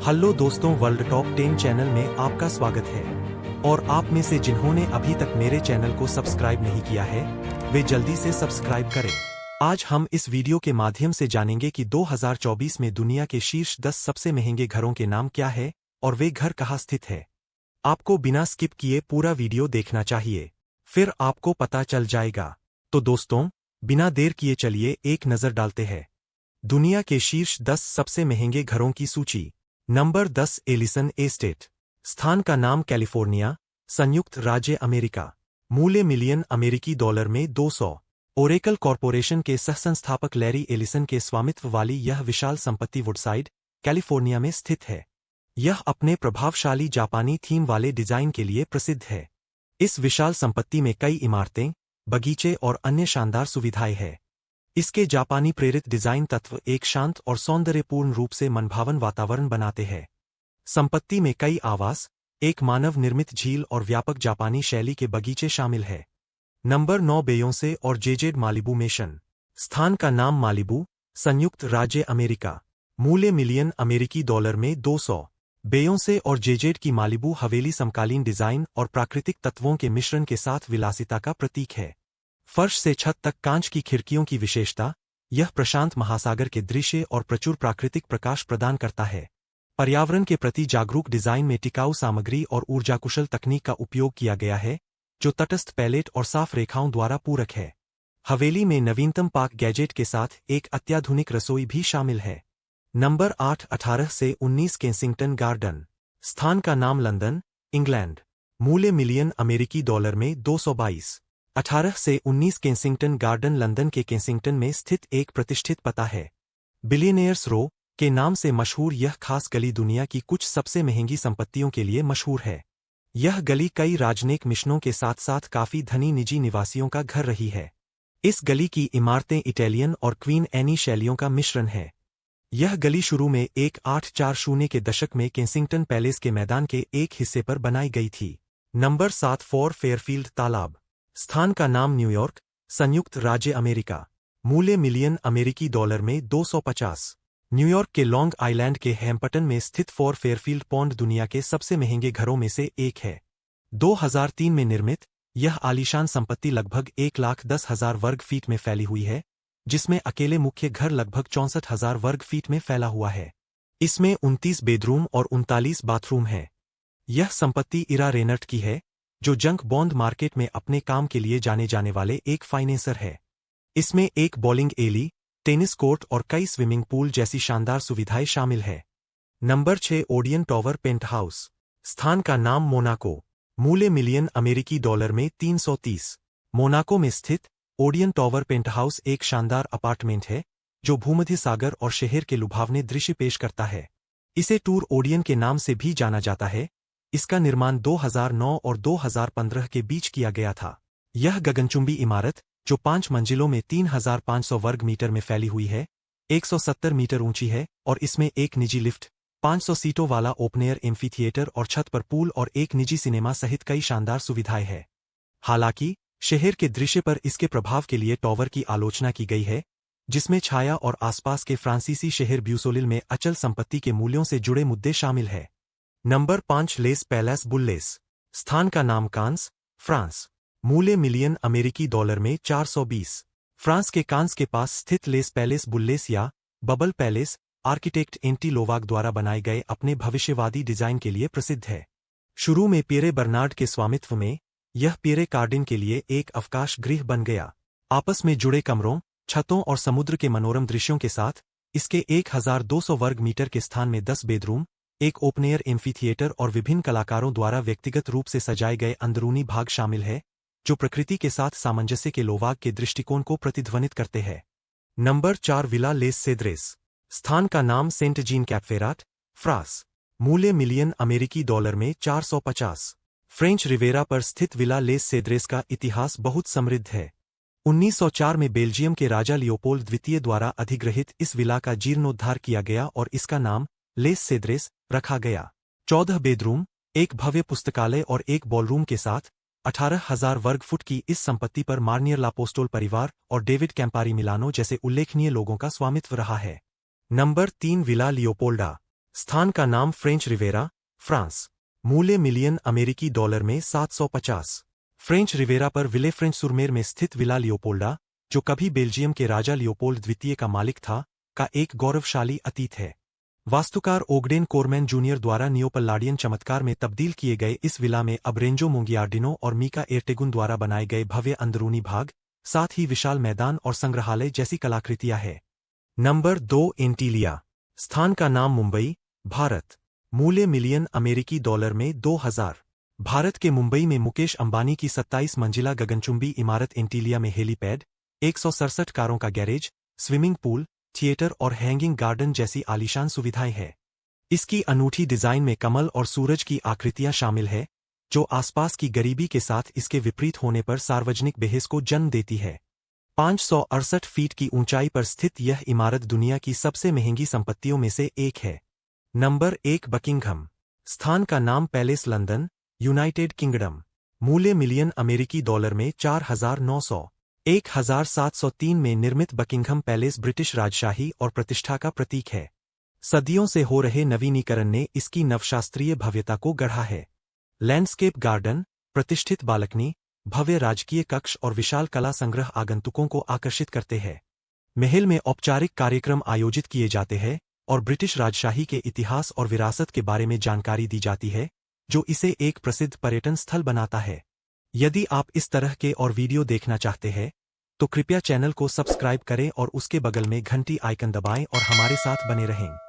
Hello दोस्तों, world top 10 channel में आपका स्वागत है। और आप में से जिन्होंने अभी तक मेरे चैनल को सब्सक्राइब नहीं किया है, वे जल्दी से सब्सक्राइब करें। आज हम इस वीडियो के माध्यम से जानेंगे कि 2024 में दुनिया के शीर्ष 10 सबसे महंगे घरों के नाम क्या है और वे घर कहाँ स्थित है। आपको बिना स्किप किए पूरा वीडियो देखना चाहिए, फिर आपको पता चल जाएगा। तो दोस्तों, बिना देर किए चलिए एक नज़र डालते हैं दुनिया के शीर्ष 10 सबसे महंगे घरों की सूची। Number 10, Ellison estate. स्थान का नाम कैलिफोर्निया, संयुक्त राज्य अमेरिका। मूल्य मिलियन अमेरिकी डॉलर में 200। ओरेकल कॉरपोरेशन के सह-संस्थापक लैरी एलिसन के स्वामित्व वाली यह विशाल संपत्ति वुडसाइड, कैलिफोर्निया में स्थित है। यह अपने प्रभावशाली जापानी थीम वाले डिजाइन के लिए प्रसिद्ध है। इस विशाल संपत्ति में कई इमारतें, बगीचे और अन्य शानदार सुविधाएं हैं। इसके जापानी प्रेरित डिजाइन तत्व एक शांत और सौंदर्यपूर्ण रूप से मनभावन वातावरण बनाते हैं। संपत्ति में कई आवास, एक मानव निर्मित झील और व्यापक जापानी शैली के बगीचे शामिल है। नंबर 9, बेयोंसे और जेजेड मालिबू मिशन। स्थान का नाम मालिबू, संयुक्त राज्य अमेरिका। मूल्य मिलियन अमेरिकी डॉलर में 200। बेयोंसे और जेजेड की मालिबू हवेली समकालीन डिजाइन और प्राकृतिक तत्वों के मिश्रण के साथ विलासिता का प्रतीक है। फर्श से छत तक कांच की खिड़कियों की विशेषता, यह प्रशांत महासागर के दृश्य और प्रचुर प्राकृतिक प्रकाश प्रदान करता है। पर्यावरण के प्रति जागरूक डिजाइन में टिकाऊ सामग्री और ऊर्जाकुशल तकनीक का उपयोग किया गया है, जो तटस्थ पैलेट और साफ रेखाओं द्वारा पूरक है। हवेली में नवीनतम पाक गैजेट के साथ एक अत्याधुनिक रसोई भी शामिल है। नंबर 8, 18 से 19 केंसिंगटन गार्डन। स्थान का नाम लंदन, इंग्लैंड। मूल्य मिलियन अमेरिकी डॉलर में 222। 18 से 19 केंसिंगटन गार्डन लंदन के केंसिंगटन में स्थित एक प्रतिष्ठित पता है। बिलियनियर्स रो के नाम से मशहूर यह खास गली दुनिया की कुछ सबसे महंगी संपत्तियों के लिए मशहूर है। यह गली कई राजनयिक मिशनों के साथ साथ काफी धनी निजी निवासियों का घर रही है। इस गली की इमारतें इटालियन और क्वीन एनी शैलियों का मिश्रण है। यह गली शुरू में 1840 के दशक में केंसिंगटन पैलेस के मैदान के एक हिस्से पर बनाई गई थी। नंबर 7, फोर फेयरफील्ड तालाब। स्थान का नाम न्यूयॉर्क, संयुक्त राज्य अमेरिका। मूल्य मिलियन अमेरिकी डॉलर में 250। न्यूयॉर्क के लॉन्ग आइलैंड के हैम्पटन में स्थित फोर फेयरफील्ड पॉन्ड दुनिया के सबसे महंगे घरों में से एक है। 2003 में निर्मित, यह आलीशान संपत्ति लगभग 1,10,000 वर्ग फीट में फैली हुई है, जिसमें अकेले मुख्य घर लगभग 64,000 वर्ग फीट में फैला हुआ है। इसमें 29 बेडरूम और 39 बाथरूम हैं। यह संपत्ति इरा रेनर्ट की है, जो जंक बॉन्ड मार्केट में अपने काम के लिए जाने जाने वाले एक फाइनेंसर है। इसमें एक बॉलिंग एली, टेनिस कोर्ट और कई स्विमिंग पूल जैसी शानदार सुविधाएं शामिल है। Number 6, Odeon tower penthouse. स्थान का नाम मोनाको। मूल्य मिलियन अमेरिकी डॉलर में 330। मोनाको में स्थित ओडियन टॉवर पेंटहाउस एक शानदार अपार्टमेंट है, जो भूमध्य सागर और शहर के लुभावने दृश्य पेश करता है। इसे टूर ओडियन के नाम से भी जाना जाता है। इसका निर्माण 2009 और 2015 के बीच किया गया था। यह गगनचुंबी इमारत, जो 5 मंजिलों में 3,500 वर्ग मीटर में फैली हुई है, 170 मीटर ऊंची है और इसमें एक निजी लिफ्ट, 500 सीटों वाला ओपन एयर एम्फीथिएटर और छत पर पूल और एक निजी सिनेमा सहित कई शानदार सुविधाएं हैं। हालांकि शहर के दृश्य पर इसके प्रभाव के लिए टॉवर की आलोचना की गई है, जिसमें छाया और आसपास के फ्रांसीसी शहर ब्यूसोलिल में अचल संपत्ति के मूल्यों से जुड़े मुद्दे शामिल हैं। Number 5, Les Palais Bulles. स्थान का नाम कांस, फ्रांस। मूल्य मिलियन अमेरिकी डॉलर में 420। फ्रांस के कांस के पास स्थित लेस पैलेस बुल्लेस या बबल पैलेस, आर्किटेक्ट एंटी लोवाक द्वारा बनाए गए अपने भविष्यवादी डिजाइन के लिए प्रसिद्ध है। शुरू में पियरे बर्नार्ड के स्वामित्व में, यह पियरे कार्डिन के लिए एक अवकाश गृह बन गया। आपस में जुड़े कमरों, छतों और समुद्र के मनोरम दृश्यों के साथ, इसके 1,200 वर्ग मीटर के स्थान में 10 बेडरूम, एक ओपन एयर एम्फीथिएटर और विभिन्न कलाकारों द्वारा व्यक्तिगत रूप से सजाए गए अंदरूनी भाग शामिल है, जो प्रकृति के साथ सामंजस्य के लोवाक के दृष्टिकोण को प्रतिध्वनित करते हैं। Number 4, Villa Les Cedres. स्थान का नाम सेंट जीन कैपफेराट, फ्रांस। मूल्य मिलियन अमेरिकी डॉलर में 450। फ्रेंच रिवेरा पर स्थित विला लेस सेद्रेस का इतिहास बहुत समृद्ध है। 1904 में बेल्जियम के राजा लियोपोल्ड द्वितीय द्वारा अधिग्रहित इस विला का जीर्णोद्धार किया गया और इसका नाम लेस सेद्रेस रखा गया। 14 बेडरूम, एक भव्य पुस्तकालय और एक बॉलरूम के साथ 18,000 वर्ग फुट की इस संपत्ति पर मार्नियर लापोस्टोल परिवार और डेविड कैम्पारी मिलानो जैसे उल्लेखनीय लोगों का स्वामित्व रहा है। Number 3, Villa Leopolda. स्थान का नाम फ्रेंच रिवेरा, फ्रांस। मूल्य मिलियन अमेरिकी डॉलर में 750। फ्रेंच रिवेरा पर विले फ्रेंच सुरमेर में स्थित विला लियोपोल्डा, जो कभी बेल्जियम के राजा लियोपोल्ड द्वितीय का मालिक था, का एक गौरवशाली अतीत है। वास्तुकार ओगडेन कोरमैन जूनियर द्वारा नियोपल्लाडियन चमत्कार में तब्दील किए गए इस विला में अब रेंजो मुंगियार्डिनो और मीका एर्टेगुन द्वारा बनाए गए भव्य अंदरूनी भाग, साथ ही विशाल मैदान और संग्रहालय जैसी कलाकृतियां हैं। नंबर 2 एंटीलिया। स्थान का नाम मुंबई, भारत। मूल्य मिलियन अमेरिकी डॉलर में 2000। भारत के मुंबई में मुकेश अंबानी की 27 मंजिला गगनचुंबी इमारत एंटीलिया में हेलीपैड, 167 कारों का गैरेज, स्विमिंग पूल, थिएटर और हैंगिंग गार्डन जैसी आलीशान सुविधाएं हैं। इसकी अनूठी डिजाइन में कमल और सूरज की आकृतियां शामिल है, जो आसपास की गरीबी के साथ इसके विपरीत होने पर सार्वजनिक बहस को जन्म देती है। 568 फीट की ऊंचाई पर स्थित यह इमारत दुनिया की सबसे महंगी संपत्तियों में से एक है। Number 1 Buckingham. स्थान का नाम पैलेस लंदन, यूनाइटेड किंगडम। मूल्य मिलियन अमेरिकी डॉलर में 4900। 1703 में निर्मित बकिंघम पैलेस ब्रिटिश राजशाही और प्रतिष्ठा का प्रतीक है। सदियों से हो रहे नवीनीकरण ने इसकी नवशास्त्रीय भव्यता को गढ़ा है। लैंडस्केप गार्डन, प्रतिष्ठित बालकनी, भव्य राजकीय कक्ष और विशाल कला संग्रह आगंतुकों को आकर्षित करते हैं। महल में औपचारिक कार्यक्रम आयोजित किए जाते हैं और ब्रिटिश राजशाही के इतिहास और विरासत के बारे में जानकारी दी जाती है, जो इसे एक प्रसिद्ध पर्यटन स्थल बनाता है। यदि आप इस तरह के और वीडियो देखना चाहते हैं, तो कृपया चैनल को सब्सक्राइब करें और उसके बगल में घंटी आइकन दबाएं और हमारे साथ बने रहें।